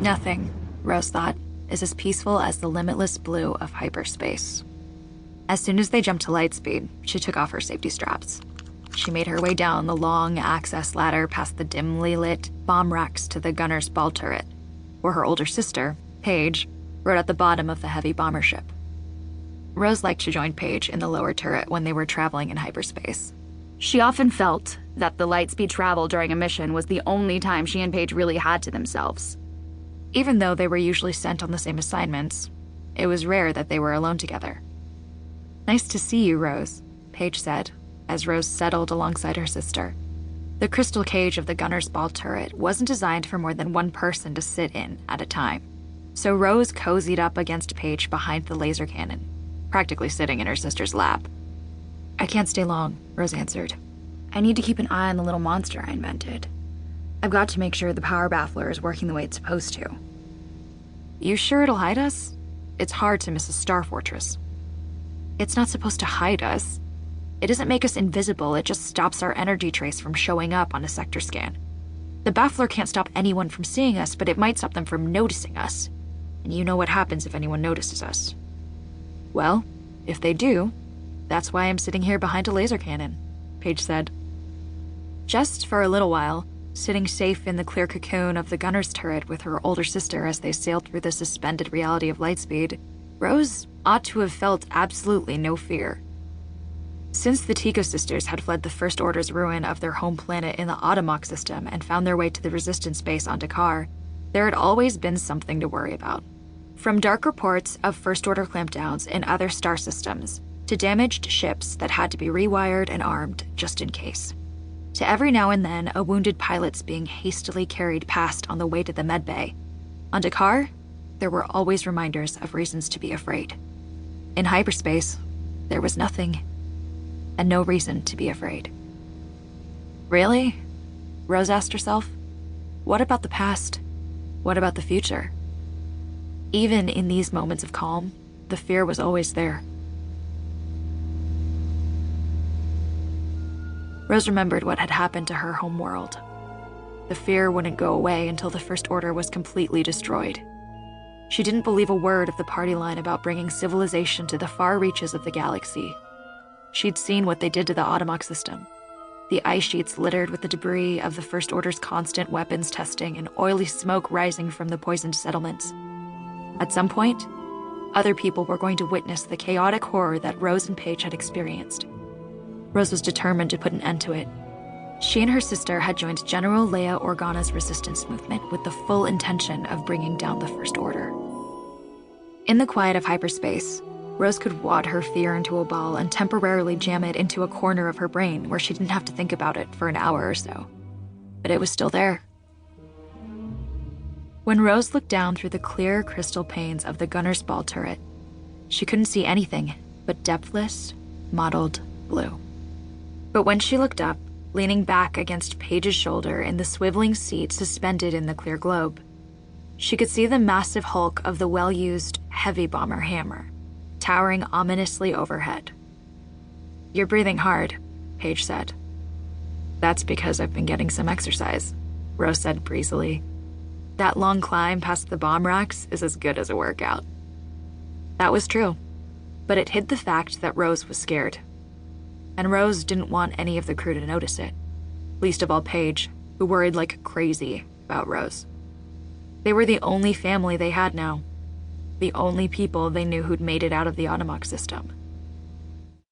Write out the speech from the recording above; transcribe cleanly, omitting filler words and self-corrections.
Nothing, Rose thought, is as peaceful as the limitless blue of hyperspace. As soon as they jumped to lightspeed, she took off her safety straps. She made her way down the long access ladder past the dimly lit bomb racks to the gunner's ball turret, where her older sister, Paige, rode at the bottom of the heavy bomber ship. Rose liked to join Paige in the lower turret when they were traveling in hyperspace. She often felt that the lightspeed travel during a mission was the only time she and Paige really had to themselves. Even though they were usually sent on the same assignments, it was rare that they were alone together. "Nice to see you, Rose," Paige said, as Rose settled alongside her sister. The crystal cage of the gunner's ball turret wasn't designed for more than one person to sit in at a time, so Rose cozied up against Paige behind the laser cannon, practically sitting in her sister's lap. "I can't stay long," Rose answered. "I need to keep an eye on the little monster I invented. I've got to make sure the power baffler is working the way it's supposed to." "You sure it'll hide us? It's hard to miss a star fortress." "It's not supposed to hide us. It doesn't make us invisible, it just stops our energy trace from showing up on a sector scan. The baffler can't stop anyone from seeing us, but it might stop them from noticing us. And you know what happens if anyone notices us." "Well, if they do, that's why I'm sitting here behind a laser cannon," Paige said. Just for a little while, sitting safe in the clear cocoon of the gunner's turret with her older sister as they sailed through the suspended reality of lightspeed, Rose ought to have felt absolutely no fear. Since the Tico sisters had fled the First Order's ruin of their home planet in the Audiobook system and found their way to the Resistance base on Dakar, there had always been something to worry about. From dark reports of First Order clampdowns in other star systems, to damaged ships that had to be rewired and armed just in case, to every now and then a wounded pilot's being hastily carried past on the way to the medbay. On Dakar, there were always reminders of reasons to be afraid. In hyperspace, there was nothing, and no reason to be afraid. Really? Rose asked herself. What about the past? What about the future? Even in these moments of calm, the fear was always there. Rose remembered what had happened to her home world. The fear wouldn't go away until the First Order was completely destroyed. She didn't believe a word of the party line about bringing civilization to the far reaches of the galaxy. She'd seen what they did to the Audiobook system. The ice sheets littered with the debris of the First Order's constant weapons testing and oily smoke rising from the poisoned settlements. At some point, other people were going to witness the chaotic horror that Rose and Paige had experienced. Rose was determined to put an end to it. She and her sister had joined General Leia Organa's resistance movement with the full intention of bringing down the First Order. In the quiet of hyperspace, Rose could wad her fear into a ball and temporarily jam it into a corner of her brain where she didn't have to think about it for an hour or so. But it was still there. When Rose looked down through the clear crystal panes of the gunner's ball turret, she couldn't see anything but depthless, mottled blue. But when she looked up, leaning back against Paige's shoulder in the swiveling seat suspended in the clear globe, she could see the massive hulk of the well-used heavy bomber Hammer, towering ominously overhead. "You're breathing hard," Paige said. "That's because I've been getting some exercise," Rose said breezily. "That long climb past the bomb racks is as good as a workout." That was true, but it hid the fact that Rose was scared. And Rose didn't want any of the crew to notice it, least of all Paige, who worried like crazy about Rose. They were the only family they had now, the only people they knew who'd made it out of the Audiobook system.